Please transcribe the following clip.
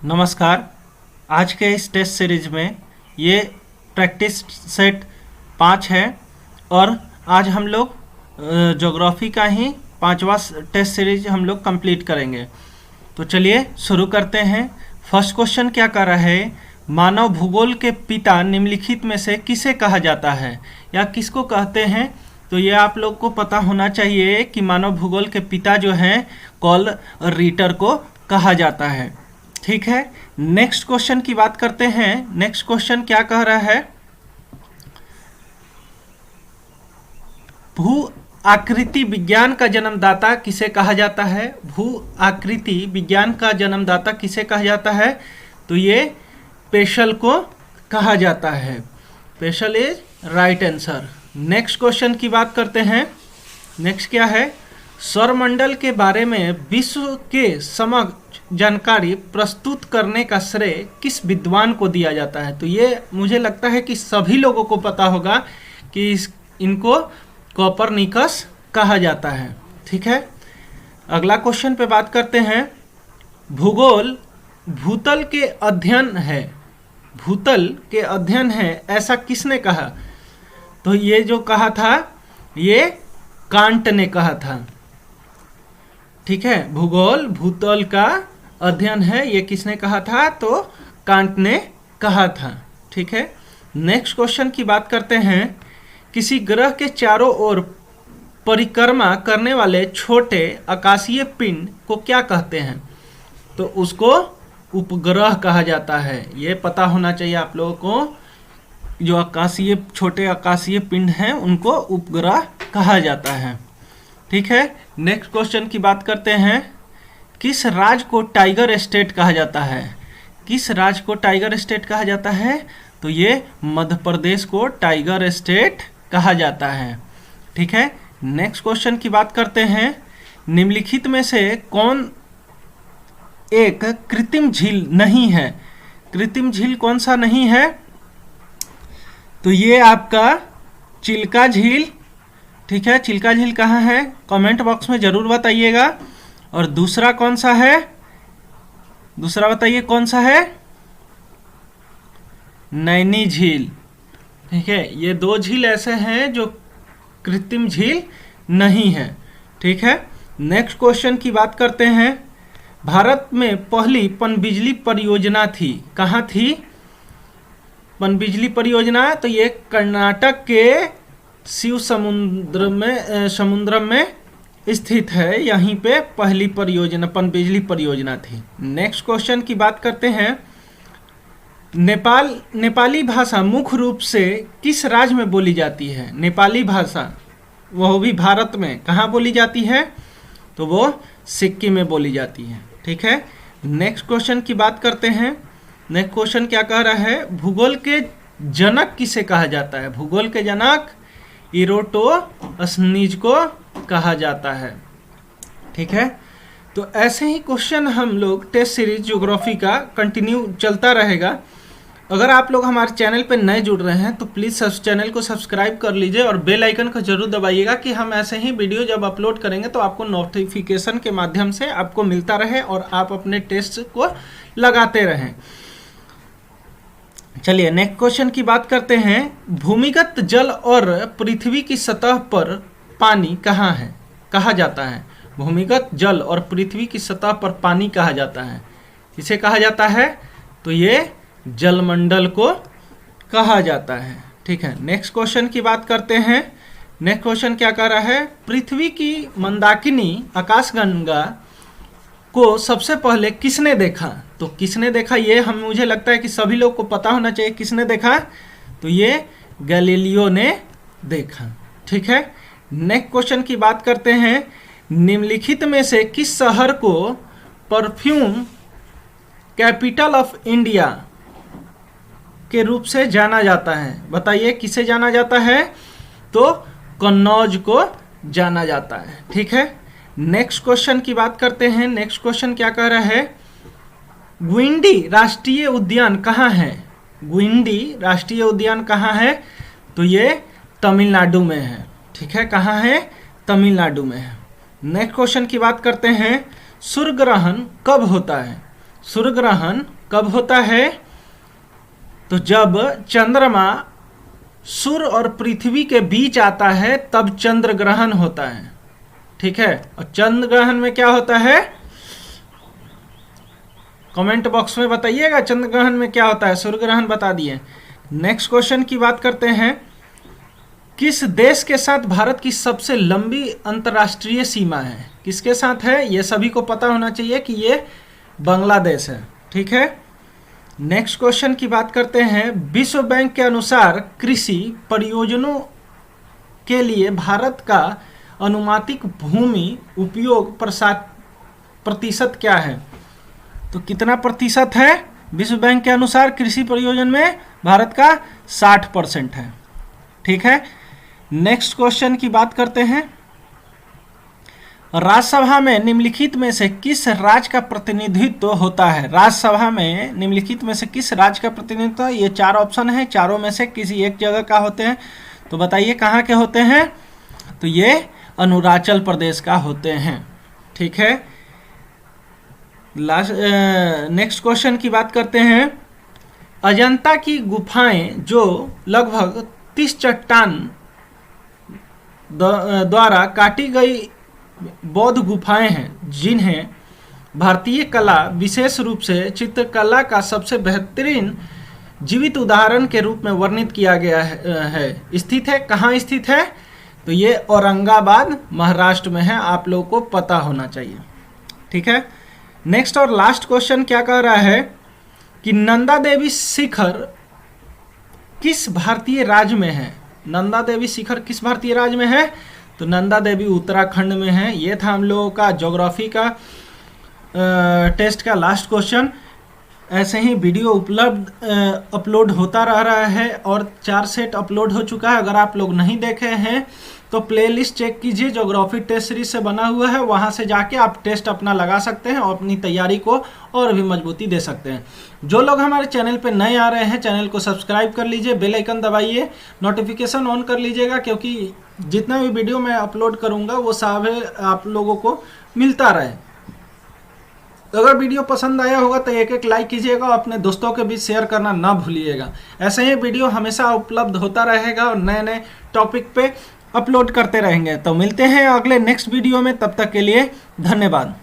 नमस्कार। आज के इस टेस्ट सीरीज में ये प्रैक्टिस सेट 5 है और आज हम लोग ज्योग्राफी का ही 5वां टेस्ट सीरीज हम लोग कंप्लीट करेंगे। तो चलिए शुरू करते हैं। फर्स्ट क्वेश्चन क्या कर रहा है, मानव भूगोल के पिता निम्नलिखित में से किसे कहा जाता है या किसको कहते हैं। तो ये आप लोग को पता होना चाहिए कि मानव भूगोल के पिता जो हैं कार्ल रिटर को कहा जाता है। ठीक है, नेक्स्ट क्वेश्चन की बात करते हैं। नेक्स्ट क्वेश्चन क्या कह रहा है, भू आकृति विज्ञान का जन्मदाता किसे कहा जाता है। भू आकृति विज्ञान का जन्मदाता किसे कहा जाता है। तो ये पेशल को कहा जाता है। पेशल is right answer. Next question की बात करते हैं। नेक्स्ट क्या है, सौरमंडल के बारे में विश्व के समग्र जानकारी प्रस्तुत करने का श्रेय किस विद्वान को दिया जाता है। तो ये मुझे लगता है कि सभी लोगों को पता होगा कि इनको कोपरनिकस कहा जाता है। ठीक है, अगला क्वेश्चन पे बात करते हैं। भूगोल भूतल के अध्ययन है, भूतल के अध्ययन है ऐसा किसने कहा। तो ये जो कहा था ये कांट ने कहा था। ठीक है, भूगोल भूतल का अध्ययन है ये किसने कहा था, तो कांट ने कहा था। ठीक है, नेक्स्ट क्वेश्चन की बात करते हैं। किसी ग्रह के चारों ओर परिक्रमा करने वाले छोटे आकाशीय पिंड को क्या कहते हैं। तो उसको उपग्रह कहा जाता है। ये पता होना चाहिए आप लोगों को, जो आकाशीय छोटे आकाशीय पिंड हैं उनको उपग्रह कहा जाता है। ठीक है, नेक्स्ट क्वेश्चन की बात करते हैं। किस राज्य को टाइगर स्टेट कहा जाता है। किस राज्य को टाइगर स्टेट कहा जाता है। तो ये मध्य प्रदेश को टाइगर स्टेट कहा जाता है। ठीक है, नेक्स्ट क्वेश्चन की बात करते हैं। निम्नलिखित में से कौन एक कृत्रिम झील नहीं है। कृत्रिम झील कौन सा नहीं है। तो ये आपका चिल्का झील। ठीक है, चिल्का झील कहाँ है, कमेंट बॉक्स में जरूर बताइएगा। और दूसरा कौन सा है, दूसरा बताइए कौन सा है, नैनी झील। ठीक है, ये दो झील ऐसे हैं जो कृत्रिम झील नहीं है। ठीक है, नेक्स्ट क्वेश्चन की बात करते हैं। भारत में पहली पनबिजली परियोजना थी, कहाँ थी पनबिजली परियोजना। तो ये कर्नाटक के शिव समुद्र में स्थित है। यहीं पे पहली परियोजना पनबिजली परियोजना थी। नेक्स्ट क्वेश्चन की बात करते हैं। नेपाली भाषा मुख्य रूप से किस राज्य में बोली जाती है। नेपाली भाषा वो भी भारत में कहाँ बोली जाती है। तो वो सिक्किम में बोली जाती है। ठीक है, नेक्स्ट क्वेश्चन की बात करते हैं। नेक्स्ट क्वेश्चन क्या कह रहा है, भूगोल के जनक किसे कहा जाता है। भूगोल के जनक इरोटोस्नीज को कहा जाता है। ठीक है, तो ऐसे ही क्वेश्चन हम लोग टेस्ट सीरीज ज्योग्राफी का कंटिन्यू चलता रहेगा। अगर आप लोग हमारे चैनल पर नए जुड़ रहे हैं तो प्लीज़ चैनल को सब्सक्राइब कर लीजिए और बेल आइकन को जरूर दबाइएगा कि हम ऐसे ही वीडियो जब अपलोड करेंगे तो आपको नोटिफिकेशन के माध्यम से आपको मिलता रहे और आप अपने टेस्ट को लगाते रहें। चलिए नेक्स्ट क्वेश्चन की बात करते हैं। भूमिगत जल और पृथ्वी की सतह पर पानी कहाँ है, कहा जाता है। भूमिगत जल और पृथ्वी की सतह पर पानी कहा जाता है, इसे कहा जाता है। तो ये जलमंडल को कहा जाता है। ठीक है, नेक्स्ट क्वेश्चन की बात करते हैं। नेक्स्ट क्वेश्चन क्या कह रहा है, पृथ्वी की मंदाकिनी आकाशगंगा को सबसे पहले किसने देखा। तो किसने देखा ये मुझे लगता है कि सभी लोग को पता होना चाहिए किसने देखा। तो ये गैलीलियो ने देखा। ठीक है, नेक्स्ट क्वेश्चन की बात करते हैं। निम्नलिखित में से किस शहर को परफ्यूम कैपिटल ऑफ इंडिया के रूप से जाना जाता है। बताइए किसे जाना जाता है। तो कन्नौज को जाना जाता है। ठीक है, नेक्स्ट क्वेश्चन की बात करते हैं। नेक्स्ट क्वेश्चन क्या कह रहा है, गुइंडी राष्ट्रीय उद्यान कहाँ है। गुइंडी राष्ट्रीय उद्यान कहाँ है। तो ये तमिलनाडु में है। ठीक है, कहाँ है, तमिलनाडु में है। नेक्स्ट क्वेश्चन की बात करते हैं, सूर्य ग्रहण कब होता है। सूर्य ग्रहण कब होता है? तो जब चंद्रमा सूर्य और पृथ्वी के बीच आता है तब चंद्र ग्रहण होता है। ठीक है, और चंद्र ग्रहण में क्या होता है? कमेंट बॉक्स में बताइएगा चंद्र ग्रहण में क्या होता है। सूर्य ग्रहण बता दिए। नेक्स्ट क्वेश्चन की बात करते हैं। किस देश के साथ भारत की सबसे लंबी अंतर्राष्ट्रीय सीमा है? किसके साथ है? ये सभी को पता होना चाहिए कि ये बांग्लादेश है। ठीक है, नेक्स्ट क्वेश्चन की बात करते हैं। विश्व बैंक के अनुसार कृषि परियोजनाओं के लिए भारत का अनुमानित भूमि उपयोग प्रतिशत क्या है? तो कितना प्रतिशत है? विश्व बैंक के अनुसार कृषि परियोजना में भारत का 60% है। ठीक है, नेक्स्ट क्वेश्चन की बात करते हैं। राज्यसभा में निम्नलिखित में से किस राज्य का प्रतिनिधित्व होता है? राज्यसभा में निम्नलिखित में से किस राज्य का प्रतिनिधित्व? ये 4 ऑप्शन है, चारों में से किसी एक जगह का होते हैं। तो बताइए कहाँ के होते हैं? तो ये अरुणाचल प्रदेश का होते हैं। ठीक है, नेक्स्ट क्वेश्चन की बात करते हैं। अजंता की गुफाएं जो लगभग 30 चट्टान द्वारा काटी गई बौद्ध गुफाएं हैं, जिन्हें भारतीय कला विशेष रूप से चित्रकला का सबसे बेहतरीन जीवित उदाहरण के रूप में वर्णित किया गया है, स्थित है। कहाँ स्थित है? तो ये औरंगाबाद महाराष्ट्र में है। आप लोगों को पता होना चाहिए। ठीक है, नेक्स्ट और लास्ट क्वेश्चन क्या कह रहा है कि नंदा देवी शिखर किस भारतीय राज्य में है? नंदा देवी शिखर किस भारतीय राज्य में है? तो नंदा देवी उत्तराखंड में है। ये था हम लोगों का ज्योग्राफी का टेस्ट का लास्ट क्वेश्चन। ऐसे ही वीडियो अपलोड होता रहा है और 4 सेट अपलोड हो चुका है। अगर आप लोग नहीं देखे हैं तो प्लेलिस्ट चेक कीजिए, ज्योग्राफी टेस्ट सीरीज से बना हुआ है। वहां से जाके आप टेस्ट अपना लगा सकते हैं और अपनी तैयारी को और भी मजबूती दे सकते हैं। जो लोग हमारे चैनल पे नए आ रहे हैं, चैनल को सब्सक्राइब कर लीजिए, बेल आइकन दबाइए, नोटिफिकेशन ऑन कर लीजिएगा, क्योंकि जितना भी वीडियो मैं अपलोड करूंगा वो सब आप लोगों को मिलता रहे। अगर वीडियो पसंद आया होगा तो एक लाइक कीजिएगा और अपने दोस्तों के बीच शेयर करना ना भूलिएगा। ऐसे ही वीडियो हमेशा उपलब्ध होता रहेगा और नए नए टॉपिक पे अपलोड करते रहेंगे। तो मिलते हैं अगले नेक्स्ट वीडियो में, तब तक के लिए धन्यवाद।